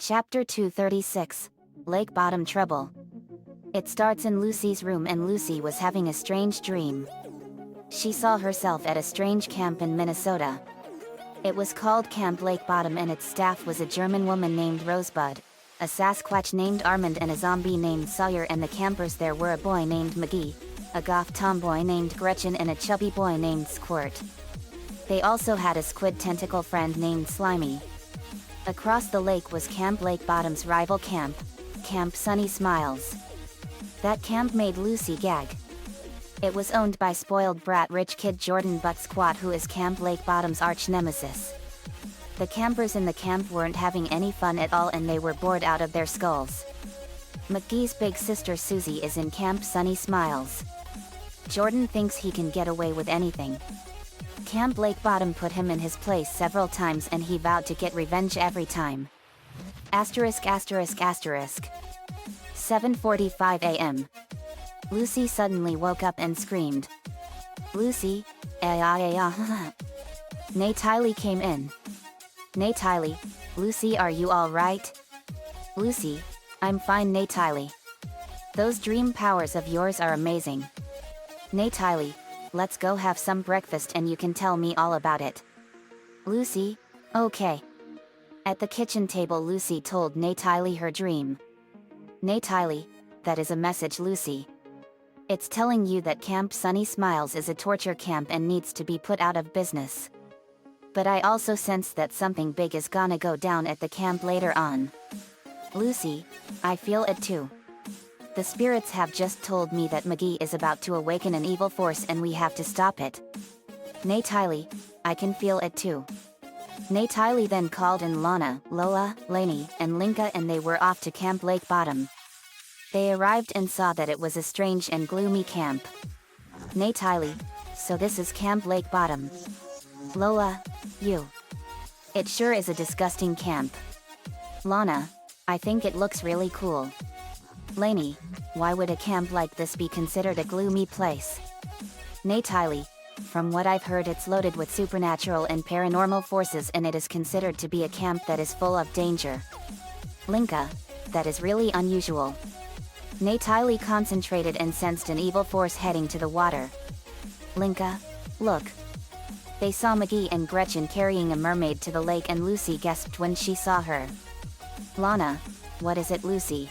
Chapter 236, Lakebottom Trouble. It starts in Lucy's room and Lucy was having a strange dream. She saw herself at a strange camp in Minnesota. It was called Camp Lakebottom and its staff was a German woman named Rosebud, a Sasquatch named Armand and a zombie named Sawyer, and the campers there were a boy named McGee, a goth tomboy named Gretchen, and a chubby boy named Squirt. They also had a squid tentacle friend named Slimy. Across the lake was Camp Lakebottom's rival camp, Camp Sunny Smiles. That camp made Lucy gag. It was owned by spoiled brat rich kid Jordan Butt Squat, who is Camp Lakebottom's arch nemesis. The campers in the camp weren't having any fun at all and they were bored out of their skulls. McGee's big sister Susie is in Camp Sunny Smiles. Jordan thinks he can get away with anything. Camp Lakebottom put him in his place several times and he vowed to get revenge every time. *****. 7:45 a.m. Lucy suddenly woke up and screamed. Lucy, Natalie came in. Natalie, Lucy, are you alright? Lucy, I'm fine Natalie. Those dream powers of yours are amazing. Natalie, let's go have some breakfast and you can tell me all about it. Lucy, okay. At the kitchen table Lucy told Natalie her dream. Natalie, that is a message Lucy. It's telling you that Camp Sunny Smiles is a torture camp and needs to be put out of business. But I also sense that something big is gonna go down at the camp later on. Lucy, I feel it too. The spirits have just told me that McGee is about to awaken an evil force and we have to stop it. Natalie, I can feel it too. Natalie then called in Lana, Lola, Lainey, and Linka and they were off to Camp Lakebottom. They arrived and saw that it was a strange and gloomy camp. Natalie, so this is Camp Lakebottom. Lola, you. It sure is a disgusting camp. Lana, I think it looks really cool. Lainey, why would a camp like this be considered a gloomy place? Natalie, from what I've heard it's loaded with supernatural and paranormal forces and it is considered to be a camp that is full of danger. Linka, that is really unusual. Natalie concentrated and sensed an evil force heading to the water. Linka, look. They saw McGee and Gretchen carrying a mermaid to the lake and Lucy gasped when she saw her. Lana, what is it Lucy?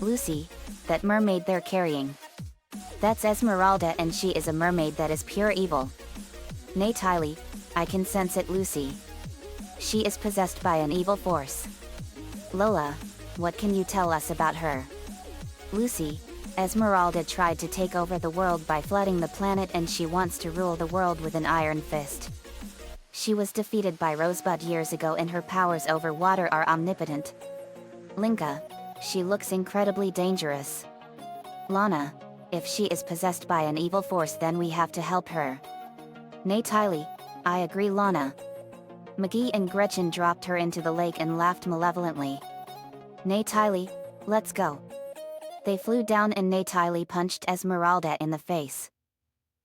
Lucy, that mermaid they're carrying. That's Esmeralda and she is a mermaid that is pure evil. Natalie, I can sense it Lucy. She is possessed by an evil force. Lola, what can you tell us about her? Lucy, Esmeralda tried to take over the world by flooding the planet and she wants to rule the world with an iron fist. She was defeated by Rosebud years ago and her powers over water are omnipotent. Linka, she looks incredibly dangerous. Lana, if she is possessed by an evil force then we have to help her. Natalie, I agree Lana. McGee and Gretchen dropped her into the lake and laughed malevolently. Natalie, let's go. They flew down and Natalie punched Esmeralda in the face.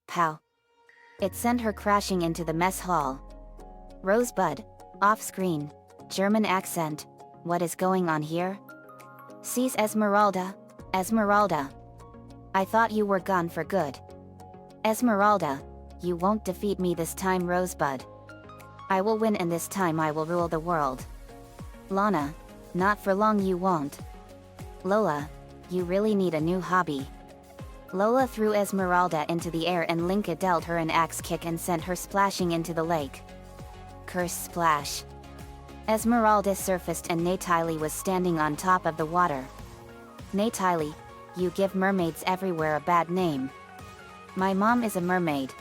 Pow. It sent her crashing into the mess hall. Rosebud, off-screen, German accent, what is going on here? Sees Esmeralda, Esmeralda. I thought you were gone for good. Esmeralda, you won't defeat me this time Rosebud. I will win and this time I will rule the world. Lana, not for long you won't. Lola, you really need a new hobby. Lola threw Esmeralda into the air and Linka dealt her an axe kick and sent her splashing into the lake. Curse splash. Esmeralda surfaced and Natalie was standing on top of the water. Natalie, you give mermaids everywhere a bad name. My mom is a mermaid.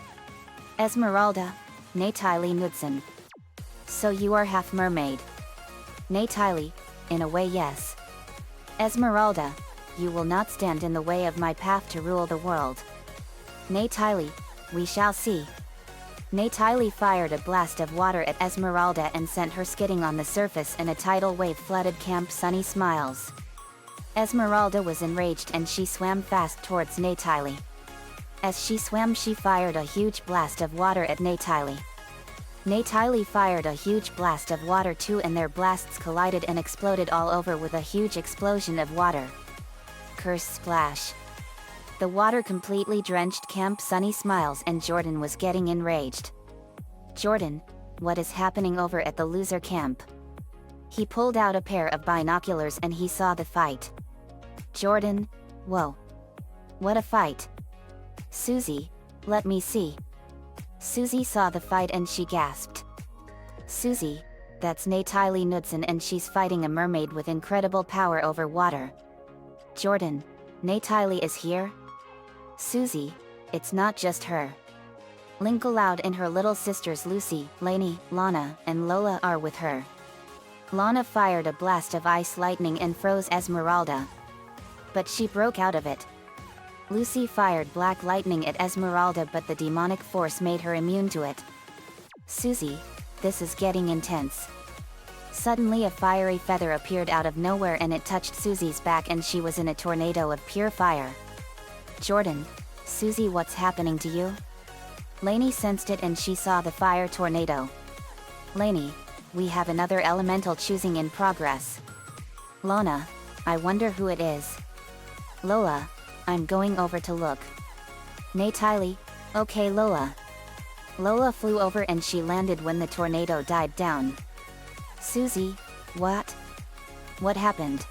Esmeralda, Natalie Knudsen. So you are half mermaid. Natalie, in a way yes. Esmeralda, you will not stand in the way of my path to rule the world. Natalie, we shall see. Natalie fired a blast of water at Esmeralda and sent her skidding on the surface and a tidal wave flooded Camp Sunny Smiles. Esmeralda was enraged and she swam fast towards Natalie. As she swam she fired a huge blast of water at Natalie. Natili fired a huge blast of water too, and their blasts collided and exploded all over with a huge explosion of water. Curse splash. The water completely drenched Camp Sunny Smiles, and Jordan was getting enraged. Jordan, what is happening over at the loser camp? He pulled out a pair of binoculars and he saw the fight. Jordan, whoa. What a fight. Susie, let me see. Susie saw the fight and she gasped. Susie, that's Natili Knudsen, and she's fighting a mermaid with incredible power over water. Jordan, Natili is here? Susie, it's not just her. Linka Loud and her little sisters Lucy, Lainey, Lana, and Lola are with her. Lana fired a blast of ice lightning and froze Esmeralda. But she broke out of it. Lucy fired black lightning at Esmeralda, but the demonic force made her immune to it. Susie, this is getting intense. Suddenly a fiery feather appeared out of nowhere and it touched Susie's back, and she was in a tornado of pure fire. Jordan, Susie, what's happening to you? Lainey sensed it and she saw the fire tornado. Lainey, we have another elemental choosing in progress. Lana, I wonder who it is. Lola, I'm going over to look. Natili, okay Lola. Lola flew over and she landed when the tornado died down. Susie, what? What happened?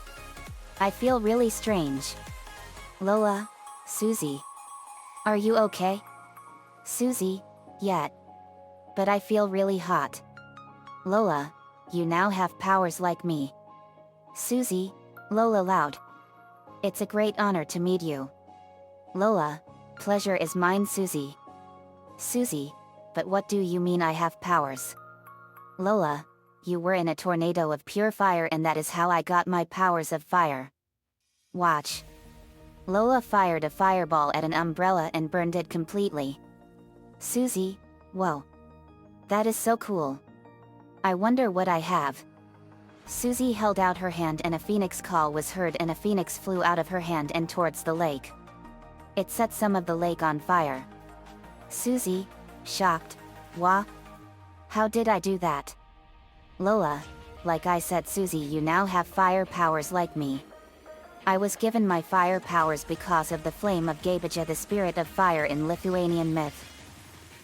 I feel really strange. Lola, Susie. Are you okay? Susie, yeah. But I feel really hot. Lola, you now have powers like me. Susie, Lola Loud. It's a great honor to meet you. Lola, pleasure is mine Susie. Susie, but what do you mean I have powers? Lola, you were in a tornado of pure fire and that is how I got my powers of fire. Watch. Lola fired a fireball at an umbrella and burned it completely. Susie, whoa. That is so cool. I wonder what I have. Susie held out her hand and a phoenix call was heard and a phoenix flew out of her hand and towards the lake. It set some of the lake on fire. Susie, shocked, wah? How did I do that? Lola, like I said Susie, you now have fire powers like me. I was given my fire powers because of the flame of Gabeja, the spirit of fire in Lithuanian myth.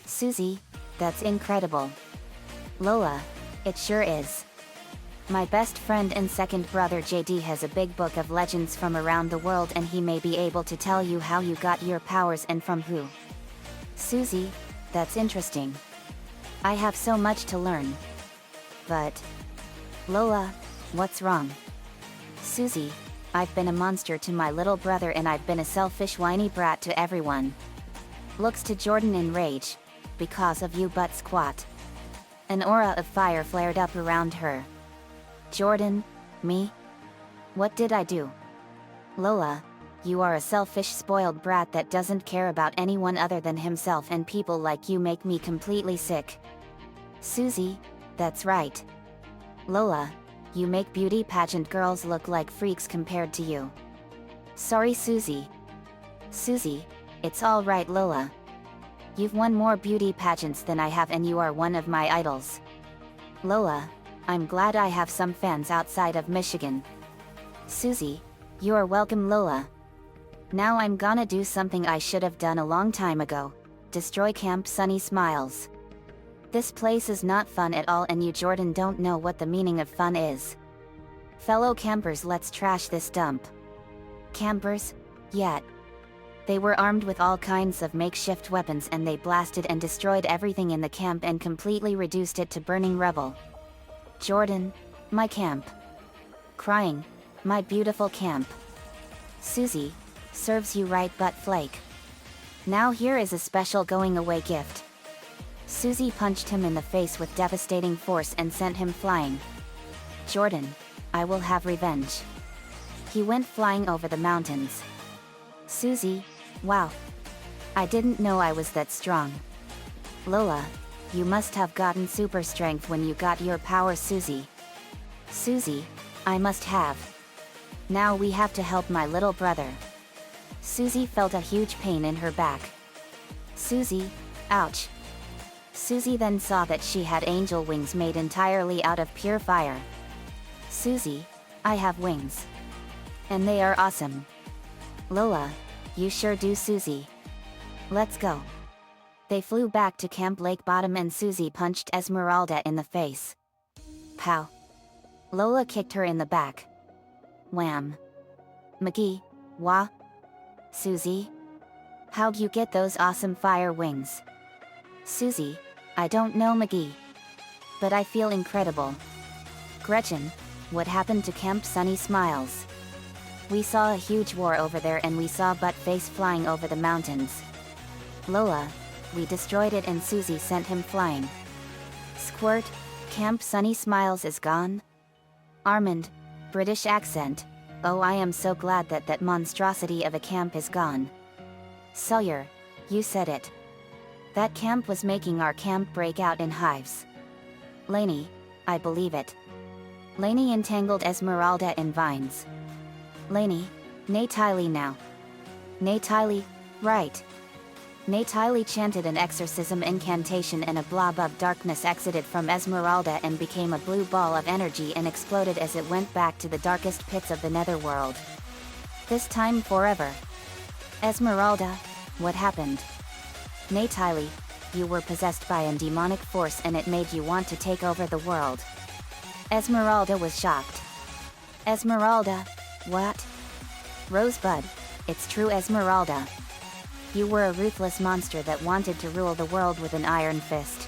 Susie, that's incredible. Lola, it sure is. My best friend and second brother JD has a big book of legends from around the world and he may be able to tell you how you got your powers and from who. Susie, that's interesting. I have so much to learn. But... Lola, what's wrong? Susie, I've been a monster to my little brother and I've been a selfish whiny brat to everyone. Looks to Jordan in rage. Because of you but squat. An aura of fire flared up around her. Jordan, me? What did I do? Lola, you are a selfish spoiled brat that doesn't care about anyone other than himself, and people like you make me completely sick. Susie, that's right. Lola, you make beauty pageant girls look like freaks compared to you. Sorry Susie. Susie, it's all right Lola. You've won more beauty pageants than I have and you are one of my idols. Lola, I'm glad I have some fans outside of Michigan. Susie, you are welcome Lola. Now I'm gonna do something I should have done a long time ago. Destroy Camp Sunny Smiles. This place is not fun at all and you Jordan don't know what the meaning of fun is. Fellow campers, let's trash this dump. Campers? Yeah. They were armed with all kinds of makeshift weapons and they blasted and destroyed everything in the camp and completely reduced it to burning rubble. Jordan, my camp. Crying, my beautiful camp. Susie, serves you right butt flake. Now here is a special going away gift. Susie punched him in the face with devastating force and sent him flying. Jordan, I will have revenge. He went flying over the mountains. Susie, wow. I didn't know I was that strong. Lola, you must have gotten super strength when you got your power Susie. Susie, I must have. Now we have to help my little brother. Susie felt a huge pain in her back. Susie, ouch. Susie then saw that she had angel wings made entirely out of pure fire. Susie, I have wings. And they are awesome. Lola, you sure do, Susie. Let's go. They flew back to Camp Lakebottom and Susie punched Esmeralda in the face. Pow. Lola kicked her in the back. Wham. McGee, wah. Susie? How'd you get those awesome fire wings? Susie, I don't know, McGee. But I feel incredible. Gretchen, what happened to Camp Sunny Smiles? We saw a huge war over there and we saw Buttface flying over the mountains. Lola, we destroyed it and Susie sent him flying. Squirt, Camp Sunny Smiles is gone? Armand, British accent, oh, I am so glad that that monstrosity of a camp is gone. Sawyer, you said it. That camp was making our camp break out in hives. Lainey, I believe it. Lainey entangled Esmeralda in vines. Lainey, Natalie now. Natalie, right. Natalie chanted an exorcism incantation and a blob of darkness exited from Esmeralda and became a blue ball of energy and exploded as it went back to the darkest pits of the netherworld. This time forever. Esmeralda, what happened? Natalie, you were possessed by a demonic force and it made you want to take over the world. Esmeralda was shocked. Esmeralda, what? Rosebud, it's true, Esmeralda. You were a ruthless monster that wanted to rule the world with an iron fist.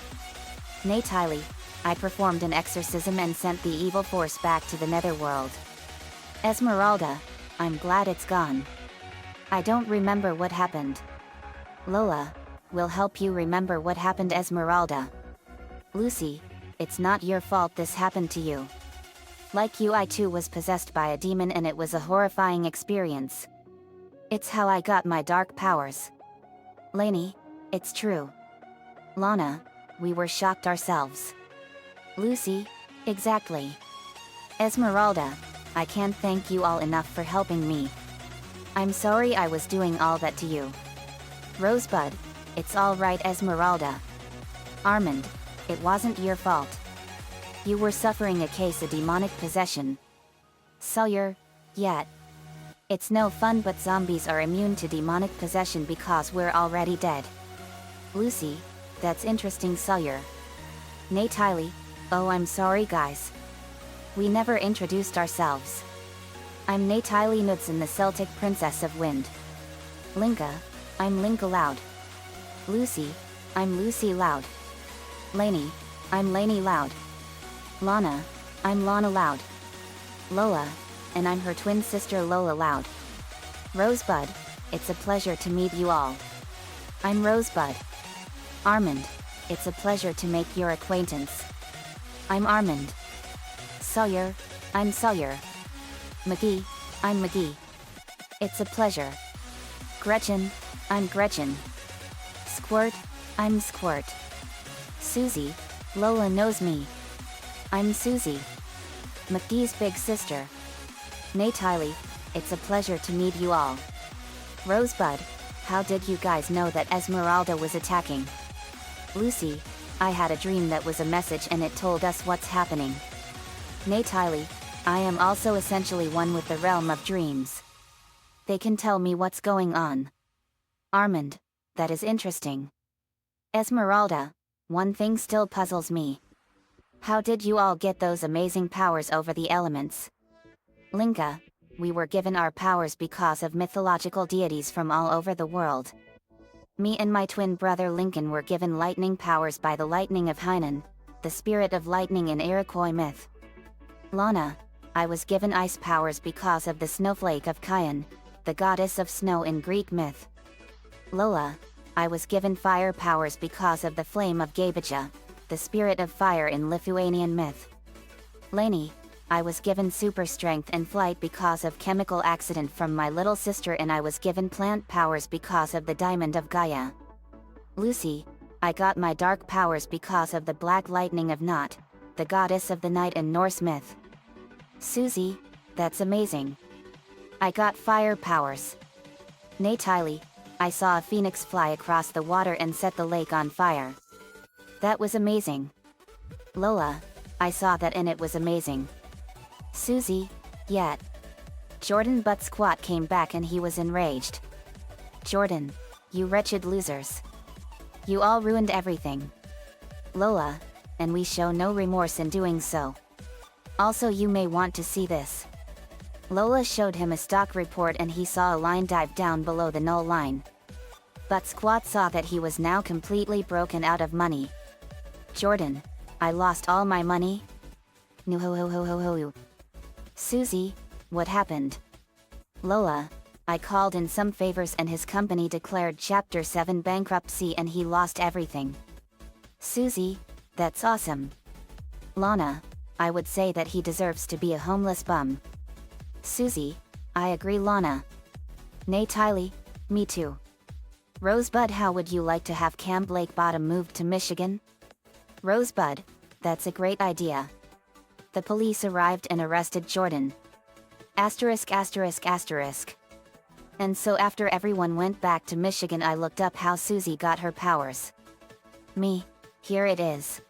Natalie, I performed an exorcism and sent the evil force back to the netherworld. Esmeralda, I'm glad it's gone. I don't remember what happened. Lola, we'll help you remember what happened, Esmeralda. Lucy, it's not your fault this happened to you. Like you, I too was possessed by a demon and it was a horrifying experience. It's how I got my dark powers. Lainey, it's true. Lana, we were shocked ourselves. Lucy, exactly. Esmeralda, I can't thank you all enough for helping me. I'm sorry I was doing all that to you. Rosebud, it's all right, Esmeralda. Armand, it wasn't your fault. You were suffering a case of demonic possession. Sawyer, yet. It's no fun, but zombies are immune to demonic possession because we're already dead. Lucy, that's interesting, Sawyer. Natalie, oh, I'm sorry guys. We never introduced ourselves. I'm Natalie Knudsen, the Celtic Princess of Wind. Linka, I'm Linka Loud. Lucy, I'm Lucy Loud. Lainey, I'm Lainey Loud. Lana, I'm Lana Loud. Lola, and I'm her twin sister Lola Loud. Rosebud, it's a pleasure to meet you all. I'm Rosebud. Armand, it's a pleasure to make your acquaintance. I'm Armand. Sawyer, I'm Sawyer. McGee, I'm McGee. It's a pleasure. Gretchen, I'm Gretchen. Squirt, I'm Squirt. Susie, Lola knows me. I'm Susie. McGee's big sister. Natalie, it's a pleasure to meet you all. Rosebud, how did you guys know that Esmeralda was attacking? Lucy, I had a dream that was a message and it told us what's happening. Natalie, I am also essentially one with the realm of dreams. They can tell me what's going on. Armand, that is interesting. Esmeralda, one thing still puzzles me. How did you all get those amazing powers over the elements? Linka, we were given our powers because of mythological deities from all over the world. Me and my twin brother Lincoln were given lightning powers by the lightning of Hainan, the spirit of lightning in Iroquois myth. Lana, I was given ice powers because of the snowflake of Kian, the goddess of snow in Greek myth. Lola, I was given fire powers because of the flame of Gabeja, the spirit of fire in Lithuanian myth. Lainey, I was given super strength and flight because of chemical accident from my little sister, and I was given plant powers because of the diamond of Gaia. Lucy, I got my dark powers because of the black lightning of Nut, the goddess of the night in Norse myth. Susie, that's amazing. I got fire powers. Natalie, I saw a phoenix fly across the water and set the lake on fire. That was amazing. Lola, I saw that and it was amazing. Susie, yet. Jordan Butt Squat came back and he was enraged. Jordan, you wretched losers. You all ruined everything. Lola, and we show no remorse in doing so. Also, you may want to see this. Lola showed him a stock report and he saw a line dive down below the null line. But Squat saw that he was now completely broken out of money. Jordan, I lost all my money? No ho ho ho ho ho. Susie, what happened? Lola, I called in some favors and his company declared Chapter 7 bankruptcy and he lost everything. Susie, that's awesome. Lana, I would say that he deserves to be a homeless bum. Susie, I agree Lana. Nay Tylee, me too. Rosebud, how would you like to have Camp Lakebottom moved to Michigan? Rosebud, that's a great idea. The police arrived and arrested Jordan. Asterisk asterisk asterisk. And so after everyone went back to Michigan, I looked up how Susie got her powers. Me, here it is.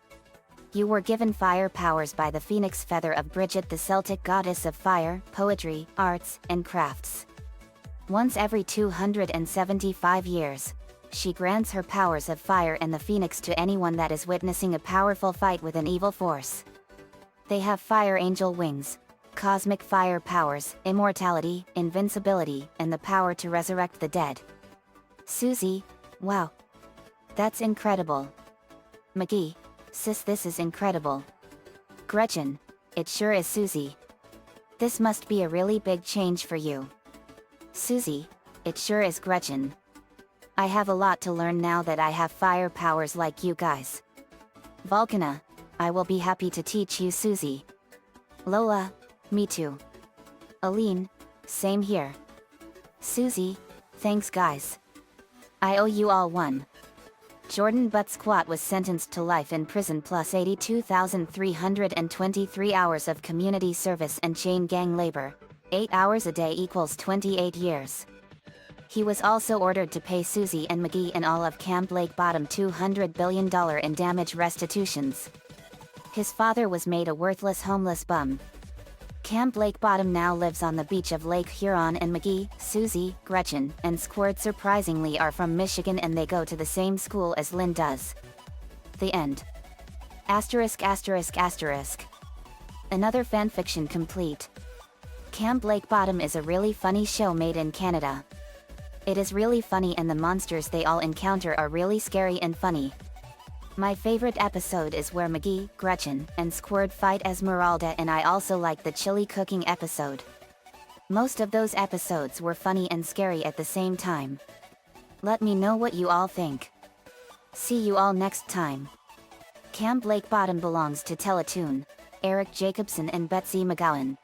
You were given fire powers by the phoenix feather of Bridget, the Celtic goddess of fire, poetry, arts, and crafts. Once every 275 years, she grants her powers of fire and the phoenix to anyone that is witnessing a powerful fight with an evil force. They have fire angel wings, cosmic fire powers, immortality, invincibility, and the power to resurrect the dead. Susie, wow. That's incredible. McGee, sis, this is incredible. Gretchen, it sure is. Susie, this must be a really big change for you. Susie, it sure is. Gretchen, I have a lot to learn now that I have fire powers like you guys. Vulcana, I will be happy to teach you. Susie. Lola, me too. Aline, same here. Susie, thanks guys. I owe you all one. Jordan Butt Squat was sentenced to life in prison plus 82,323 hours of community service and chain gang labor. 8 hours a day equals 28 years. He was also ordered to pay Susie and McGee and all of Camp Lakebottom $200 billion in damage restitutions. His father was made a worthless homeless bum. Camp Lakebottom now lives on the beach of Lake Huron, and McGee, Susie, Gretchen, and Squirt surprisingly are from Michigan and they go to the same school as Lynn does. The end. Asterisk asterisk asterisk. Another fanfiction complete. Camp Lakebottom is a really funny show made in Canada. It is really funny and the monsters they all encounter are really scary and funny. My favorite episode is where McGee, Gretchen, and Squirt fight Esmeralda, and I also like the chili cooking episode. Most of those episodes were funny and scary at the same time. Let me know what you all think. See you all next time. Camp Lakebottom belongs to Teletoon, Eric Jacobson and Betsy McGowan.